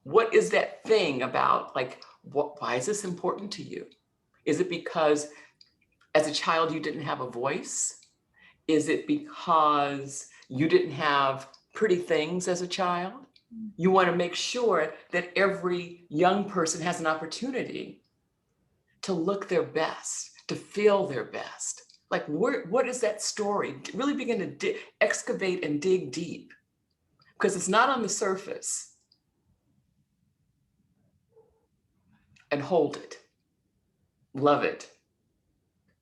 What is that thing about, like, why is this important to you? Is it because as a child you didn't have a voice? Is it because you didn't have pretty things as a child? You want to make sure that every young person has an opportunity to look their best, to feel their best. Like, what is that story? Really begin to excavate and dig deep, because it's not on the surface. And hold it, love it,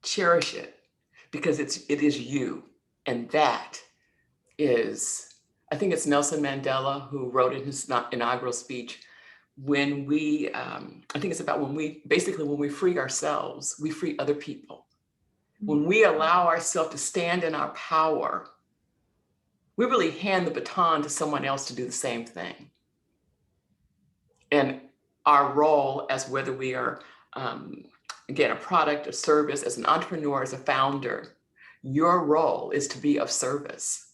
cherish it, because it is you. And that is, I think it's Nelson Mandela who wrote in his inaugural speech, when we, I think it's about when we free ourselves, we free other people. When we allow ourselves to stand in our power, we really hand the baton to someone else to do the same thing. And our role, as whether we are, again, a product, a service, as an entrepreneur, as a founder, your role is to be of service,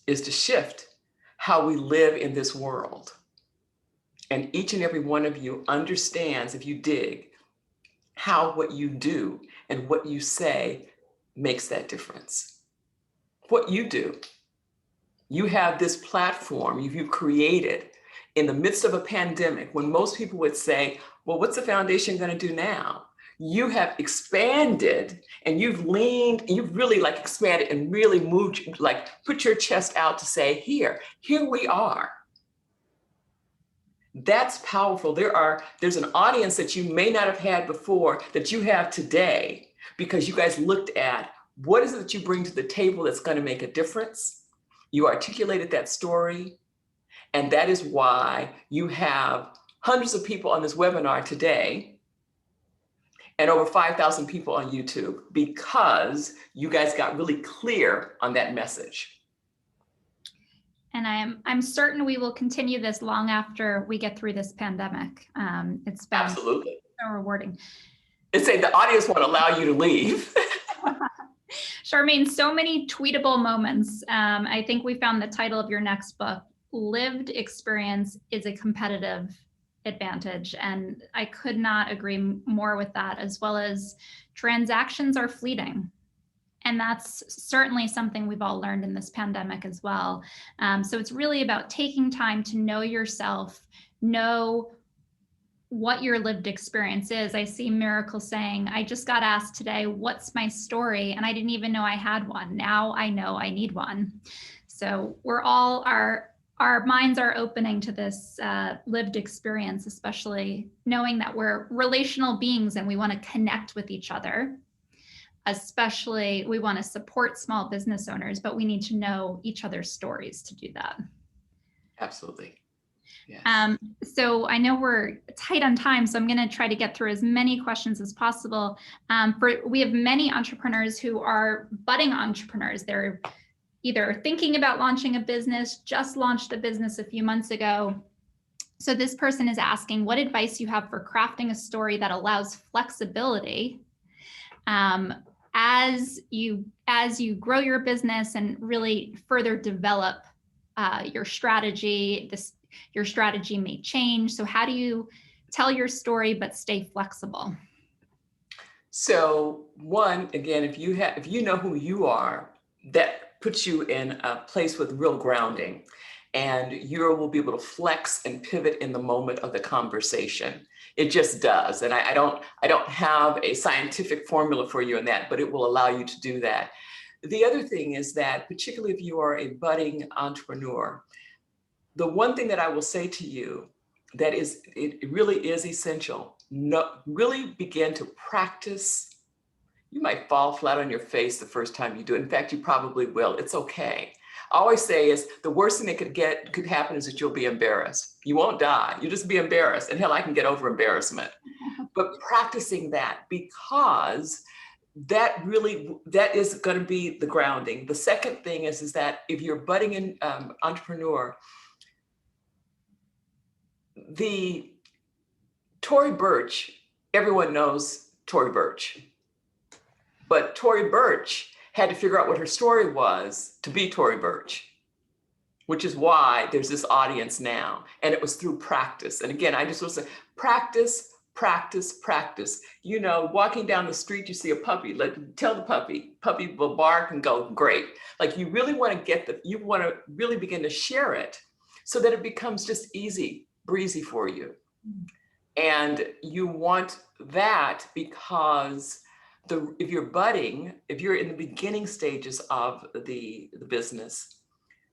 is to shift how we live in this world. And each and every one of you understands, if you dig, how what you do and what you say makes that difference. What you do, you have this platform you've created in the midst of a pandemic, when most people would say, well, what's the foundation going to do now? You have expanded and you've leaned, you've really like expanded and really moved, like put your chest out to say, here we are. That's powerful. There's an audience that you may not have had before that you have today, because you guys looked at what is it that you bring to the table that's going to make a difference. You articulated that story. And that is why you have hundreds of people on this webinar today and over 5,000 people on YouTube, because you guys got really clear on that message. And I'm certain we will continue this long after we get through this pandemic. It's been absolutely so rewarding. It's the audience won't allow you to leave. Charmaine, so many tweetable moments. I think we found the title of your next book, Lived Experience is a Competitive Advantage. And I could not agree more with that, as well as transactions are fleeting. And that's certainly something we've all learned in this pandemic as well. So it's really about taking time to know yourself, know what your lived experience is. I see Miracle saying, I just got asked today, what's my story? And I didn't even know I had one. Now I know I need one. So we're all, our minds are opening to this lived experience, especially knowing that we're relational beings and we want to connect with each other. Especially, we want to support small business owners, but we need to know each other's stories to do that. Absolutely. Yes. So I know we're tight on time, so I'm going to try to get through as many questions as possible. We have many entrepreneurs who are budding entrepreneurs. They're either thinking about launching a business, just launched a business a few months ago. So this person is asking what advice you have for crafting a story that allows flexibility as you grow your business and really further develop your strategy. Your strategy may change. So how do you tell your story but stay flexible? So one, again, if you know who you are, that puts you in a place with real grounding. and you will be able to flex and pivot in the moment of the conversation. It just does. And I don't have a scientific formula for you in that, but it will allow you to do that. The other thing is that, particularly if you are a budding entrepreneur, the one thing that I will say to you that it really is essential, really begin to practice. You might fall flat on your face the first time you do it. In fact, you probably will. It's okay. I always say is the worst thing that could happen is that you'll be embarrassed. You won't die. You'll just be embarrassed. And hell, I can get over embarrassment. But practicing that, because that is going to be the grounding. The second thing is that if you're budding in entrepreneur, the Tory Burch, everyone knows Tory Burch, but Tory Burch had to figure out what her story was to be Tory Burch, which is why there's this audience now. And it was through practice. And again, I just want to say, practice, practice, practice. You know, walking down the street, you see a puppy, tell the puppy will bark and go, great. Like you really want to you want to really begin to share it so that it becomes just easy, breezy for you. And you want that because if you're budding, if you're in the beginning stages of the business,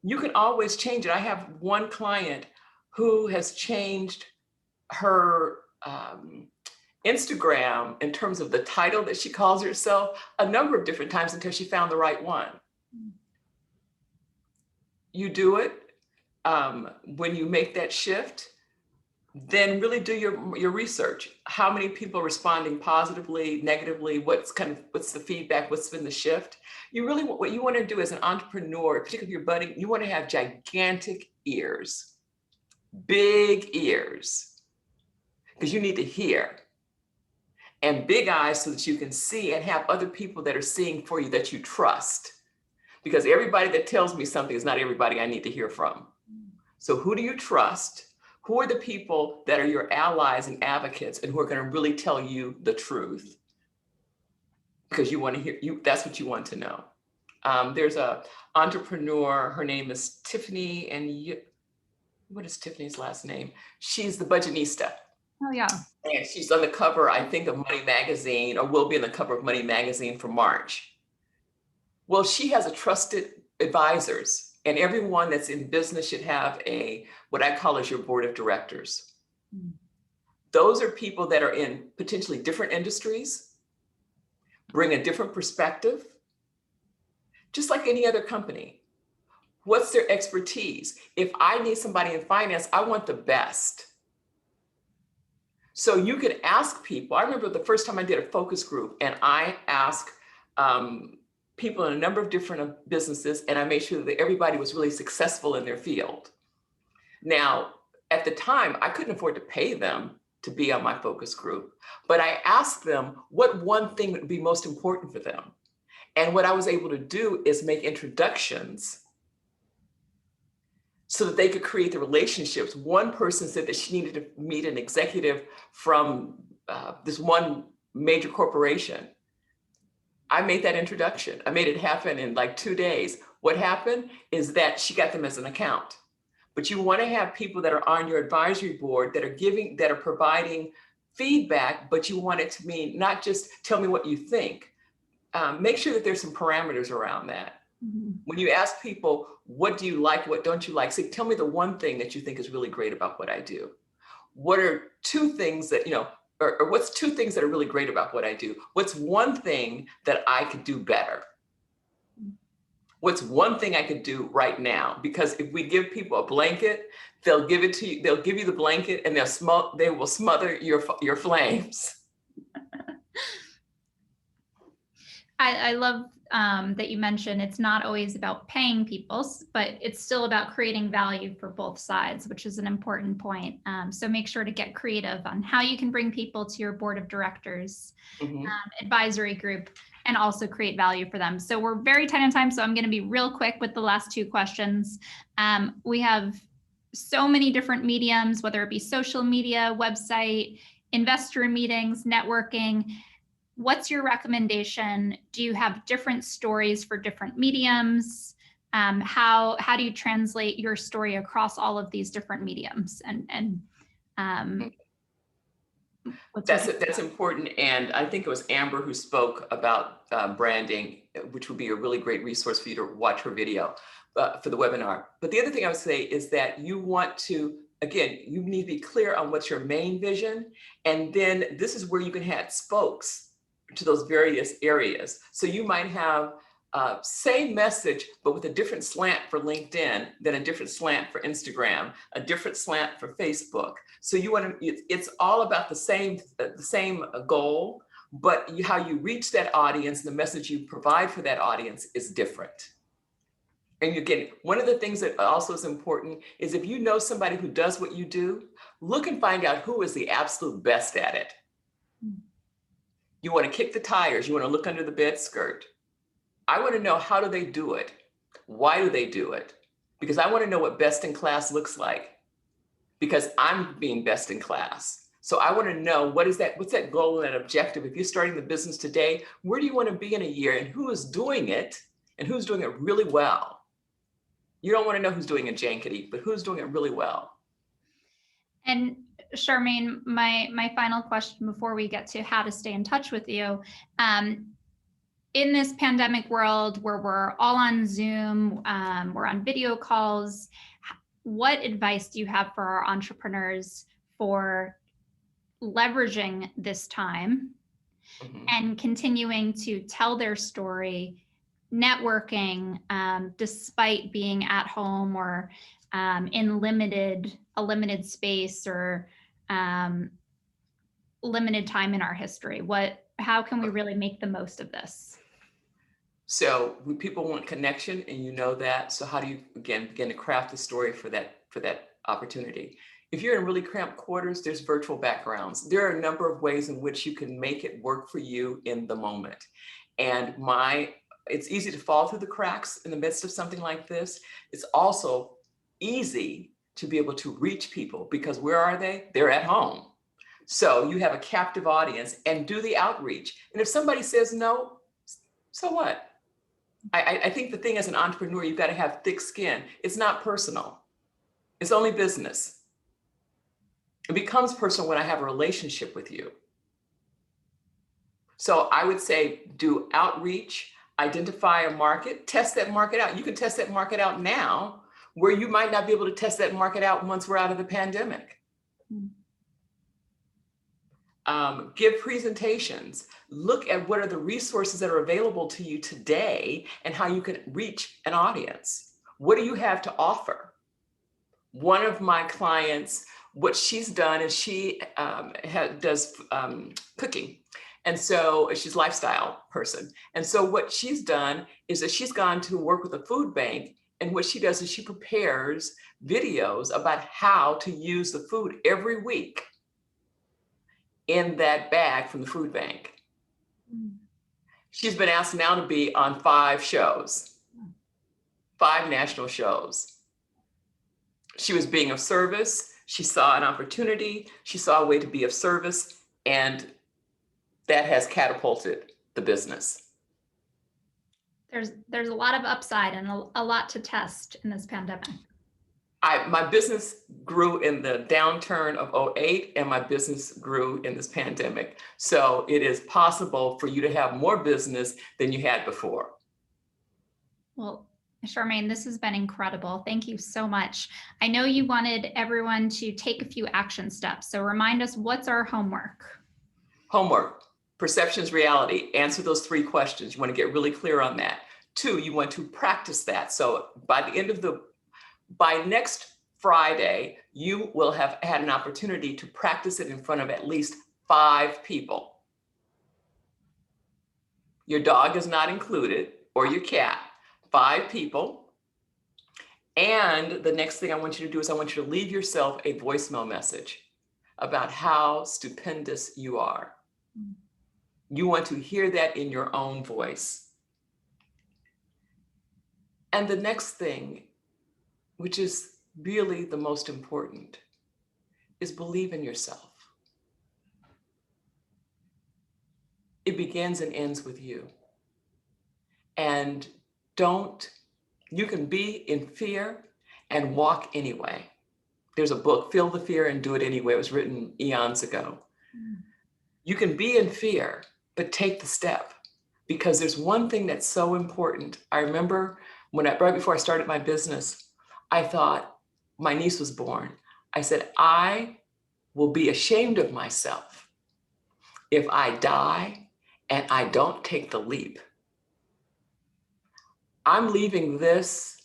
you can always change it. I have one client who has changed her Instagram in terms of the title that she calls herself a number of different times until she found the right one. You do it when you make that shift, then really do your research. How many people are responding positively, negatively? What's the feedback? What's been the shift? What you want to do as an entrepreneur, particularly if you're budding, you want to have gigantic ears, big ears, because you need to hear, and big eyes so that you can see and have other people that are seeing for you that you trust. Because everybody that tells me something is not everybody I need to hear from. So who do you trust? Who are the people that are your allies and advocates and who are going to really tell you the truth? Because you want to hear, that's what you want to know. There's a entrepreneur, her name is Tiffany, and what is Tiffany's last name? She's the Budgetnista. Oh yeah. And she's on the cover, I think, of Money Magazine, or will be on the cover of Money Magazine for March. Well, she has a trusted advisors. And everyone that's in business should have what I call as your board of directors. Those are people that are in potentially different industries, bring a different perspective, just like any other company. What's their expertise? If I need somebody in finance, I want the best. So you could ask people. I remember the first time I did a focus group and I asked people in a number of different businesses, and I made sure that everybody was really successful in their field. Now, at the time, I couldn't afford to pay them to be on my focus group, but I asked them what one thing would be most important for them. And what I was able to do is make introductions so that they could create the relationships. One person said that she needed to meet an executive from this one major corporation. I made that introduction. I made it happen in like 2 days. What happened is that she got them as an account. But you want to have people that are on your advisory board that are providing feedback, but you want it to mean not just tell me what you think. Make sure that there's some parameters around that. Mm-hmm. When you ask people, what do you like, what don't you like? Say, tell me the one thing that you think is really great about what I do. What are two things that, or what's two things that are really great about what I do? What's one thing that I could do better? What's one thing I could do right now? Because if we give people a blanket, they'll give it to you. They'll give you the blanket and they will smother your flames. I love that you mentioned it's not always about paying people, but it's still about creating value for both sides, which is an important point. So make sure to get creative on how you can bring people to your board of directors, mm-hmm. Advisory group, and also create value for them. So we're very tight on time, so I'm going to be real quick with the last two questions. We have so many different mediums, whether it be social media, website, investor meetings, networking. What's your recommendation? Do you have different stories for different mediums? how do you translate your story across all of these different mediums? And That's important. And I think it was Amber who spoke about branding, which would be a really great resource for you to watch her video for the webinar. But the other thing I would say is that you want to, again, you need to be clear on what's your main vision. And then this is where you can add spokes to those various areas. So you might have same message, but with a different slant for LinkedIn, then a different slant for Instagram, a different slant for Facebook. So you want to, it's all about the same goal, but how you reach that audience, the message you provide for that audience is different. And again, one of the things that also is important is if you know somebody who does what you do, look and find out who is the absolute best at it. You want to kick the tires, you want to look under the bed skirt. I want to know, how do they do it? Why do they do it? Because I want to know what best in class looks like, because I'm being best in class. So I want to know, what's that goal and that objective? If you're starting the business today, where do you want to be in a year, and who is doing it, and who's doing it really well? You don't want to know who's doing it jankety, but who's doing it really well. And Charmaine, my final question before we get to how to stay in touch with you, in this pandemic world where we're all on Zoom, we're on video calls, what advice do you have for our entrepreneurs for leveraging this time and continuing to tell their story, networking, despite being at home or in a limited space or limited time in our history? How can we really make the most of this? So people want connection, and you know that. So how do you, again, begin to craft the story for that opportunity? If you're in really cramped quarters, there's virtual backgrounds. There are a number of ways in which you can make it work for you in the moment. And it's easy to fall through the cracks in the midst of something like this. It's also easy to be able to reach people, because where are they? They're at home. So you have a captive audience, and do the outreach. And if somebody says no, so what? I think the thing as an entrepreneur, you've got to have thick skin. It's not personal. It's only business. It becomes personal when I have a relationship with you. So I would say do outreach, identify a market, test that market out. You can test that market out now, where you might not be able to test that market out once we're out of the pandemic. Give presentations, look at what are the resources that are available to you today and how you can reach an audience. What do you have to offer? One of my clients, what she's done is she does cooking. And so she's a lifestyle person. And so what she's done is that she's gone to work with a food bank. And what she does is she prepares videos about how to use the food every week in that bag from the food bank. She's been asked now to be on 5 shows, 5 national shows. She was being of service. She saw an opportunity. She saw a way to be of service, and that has catapulted the business. There's a lot of upside and a lot to test in this pandemic. My business grew in the downturn of 2008, and my business grew in this pandemic. So it is possible for you to have more business than you had before. Well, Charmaine, this has been incredible. Thank you so much. I know you wanted everyone to take a few action steps. So remind us, what's our homework? Homework, perceptions, reality. Answer those 3 questions. You want to get really clear on that. 2, you want to practice that. So by next Friday, you will have had an opportunity to practice it in front of at least 5 people. Your dog is not included, or your cat. 5 people. And the next thing I want you to do is I want you to leave yourself a voicemail message about how stupendous you are. You want to hear that in your own voice. And the next thing, which is really the most important, is believe in yourself. It begins and ends with you. And don't You can be in fear and walk anyway. There's a book, Feel the Fear and Do It Anyway. It was written eons ago. You can be in fear, but take the step, because there's one thing that's so important. I remember right before I started my business, I thought, my niece was born. I said, I will be ashamed of myself if I die and I don't take the leap. I'm leaving this,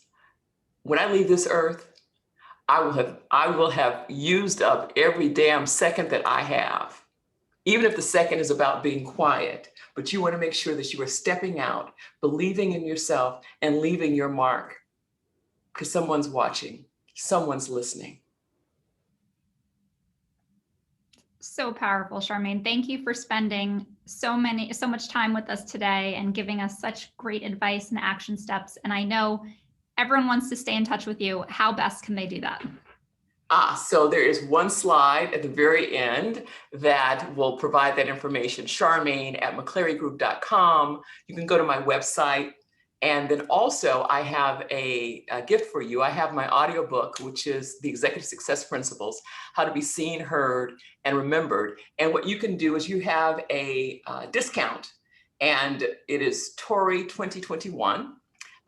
when I leave this earth, I will have used up every damn second that I have, even if the second is about being quiet. But you want to make sure that you are stepping out, believing in yourself, and leaving your mark, because someone's watching, someone's listening. So powerful, Charmaine. Thank you for spending so much time with us today and giving us such great advice and action steps. And I know everyone wants to stay in touch with you. How best can they do that? So there is one slide at the very end that will provide that information. Charmaine at McClarieGroup.com. You can go to my website. And then also I have a gift for you. I have my audiobook, which is the Executive Success Principles, How to Be Seen, Heard, and Remembered. And what you can do is you have a discount, and it is Tory 2021.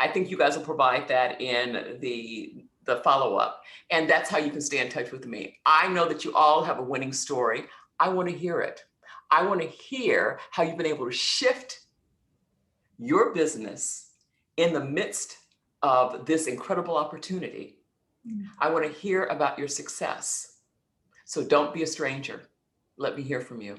I think you guys will provide that in the follow-up. And that's how you can stay in touch with me. I know that you all have a winning story. I want to hear it. I want to hear how you've been able to shift your business in the midst of this incredible opportunity. I want to hear about your success. So don't be a stranger. Let me hear from you.